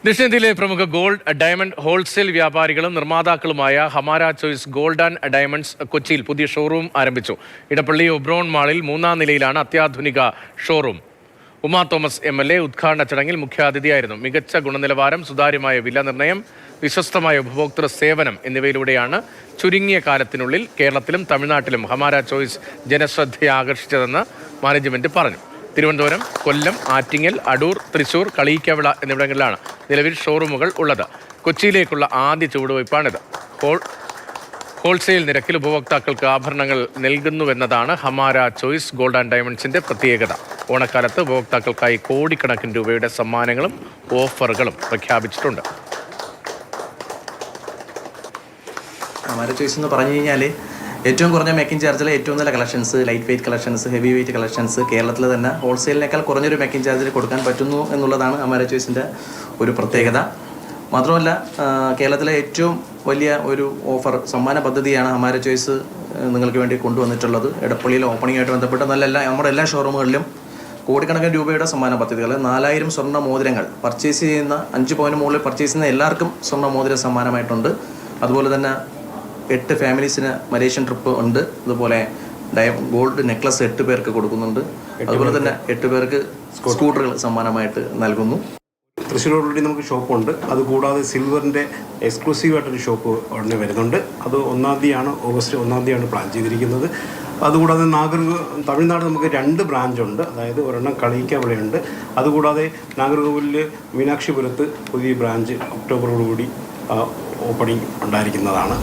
ദക്ഷിണേന്ത്യയിലെ പ്രമുഖ gold diamond wholesale വ്യാപാരികളും നിർമ്മാതാക്കളുമായ Hamara choice gold and diamonds കൊച്ചിയിൽ പുതിയ ഷോറൂം ആരംഭിച്ചു. ഇടപ്പള്ളി ഒബ്രോൺ മാളിൽ 3ാം നിലയിലാണ് അത്യാധുനിക ഷോറൂം. ഉമാ തോമസ് MLA ഉദ്ഘാടന ചടങ്ങിൽ മുഖ്യാതിഥിയായിരുന്നു. മികച്ച ഗുണനിലവാരം, സുതാര്യമായ വില നിർണ്ണയം, വിശ്വസ്തമായ ഉപഭോക്തൃ സേവനം എന്നിവയിലൂടെയാണ് ചുരുങ്ങിയ കാലത്തിനുള്ളിൽ കേരളത്തിലും തമിഴ്നാട്ടിലും ഹമാര ചോയ്സ് ജനശ്രദ്ധയെ ആകർഷിച്ചതെന്ന് മാനേജ്മെന്റ് പറഞ്ഞു. തിരുവനന്തപുരം, കൊല്ലം, ആറ്റിങ്ങൽ, അടൂർ, തൃശൂർ, കളിയിക്കവിള എന്നിവിടങ്ങളിലാണ് നിലവിൽ ഷോറൂമുകൾ ഉള്ളത്. കൊച്ചിയിലേക്കുള്ള ആദ്യ ചുവടുവയ്പ്പാണിത്. ഹോൾസെയിൽ നിരക്കിൽ ഉപഭോക്താക്കൾക്ക് ആഭരണങ്ങൾ നൽകുന്നുവെന്നതാണ് ഹമാര ചോയ്സ് ഗോൾഡ് ആൻഡ് ഡയമണ്ട്സിന്റെ പ്രത്യേകത. ഓണക്കാലത്ത് ഉപഭോക്താക്കൾക്കായി കോടിക്കണക്കിന് രൂപയുടെ സമ്മാനങ്ങളും ഓഫറുകളും പ്രഖ്യാപിച്ചിട്ടുണ്ട്. ഹമാര ചോയ്സ് എന്ന് പറഞ്ഞു കഴിഞ്ഞാൽ ഏറ്റവും കുറഞ്ഞ മേക്കിംഗ് ചാർജിലെ ഏറ്റവും നല്ല collections, light weight collections, heavy weight collections കേരളത്തിൽ തന്നെ ഹോൾസെയിലിനേക്കാൾ കുറഞ്ഞൊരു മേക്കിംഗ് ചാർജിൽ കൊടുക്കാൻ പറ്റുന്നു എന്നുള്ളതാണ് ഹമാര ചോയ്സിൻ്റെ ഒരു പ്രത്യേകത. മാത്രമല്ല, കേരളത്തിലെ ഏറ്റവും വലിയ ഒരു ഓഫർ സമ്മാന പദ്ധതിയാണ് ഹമാര ചോയ്സ് നിങ്ങൾക്ക് വേണ്ടി കൊണ്ടുവന്നിട്ടുള്ളത്. ഇടപ്പള്ളിയിൽ ഓപ്പണിങ്ങായിട്ട് ബന്ധപ്പെട്ട് നമ്മുടെ എല്ലാ ഷോറൂമുകളിലും കോടിക്കണക്കിന് രൂപയുടെ സമ്മാന പദ്ധതികൾ, 4000 സ്വർണ്ണ മോതിരങ്ങൾ പർച്ചേസ് ചെയ്യുന്ന 5 പവന് മുകളിൽ പർച്ചേസ് ചെയ്യുന്ന എല്ലാവർക്കും സ്വർണ്ണ മോതിരം സമ്മാനമായിട്ടുണ്ട്. അതുപോലെ തന്നെ 8 ഫാമിലീസിന് മലേഷ്യൻ ട്രിപ്പ് ഉണ്ട്. അതുപോലെ ഗോൾഡ് നെക്ലസ് 8 പേർക്ക് കൊടുക്കുന്നുണ്ട്. അതുപോലെ തന്നെ 8 പേർക്ക് സ്കൂട്ടറുകൾ സമ്മാനമായിട്ട് നൽകുന്നു. തൃശ്ശൂർ ഓൾറെഡി നമുക്ക് ഷോപ്പുണ്ട്. അതുകൂടാതെ സിൽവറിൻ്റെ എക്സ്ക്ലൂസീവായിട്ടൊരു ഷോപ്പ് ഉടനെ വരുന്നുണ്ട്. അത് ഓഗസ്റ്റ് 1 തീയതിയാണ് പ്ലാൻ ചെയ്തിരിക്കുന്നത്. അതുകൂടാതെ തമിഴ്നാട് നമുക്ക് 2 ബ്രാഞ്ചുണ്ട്. അതായത് ഒരെണ്ണം കളിയിക്കവിടെയുണ്ട്. അതുകൂടാതെ നാഗർകോവിലിൽ മീനാക്ഷിപുരത്ത് പുതിയ ബ്രാഞ്ച് ഒക്ടോബറോടുകൂടി ഓപ്പണിംഗ് ഉണ്ടായിരിക്കുന്നതാണ്.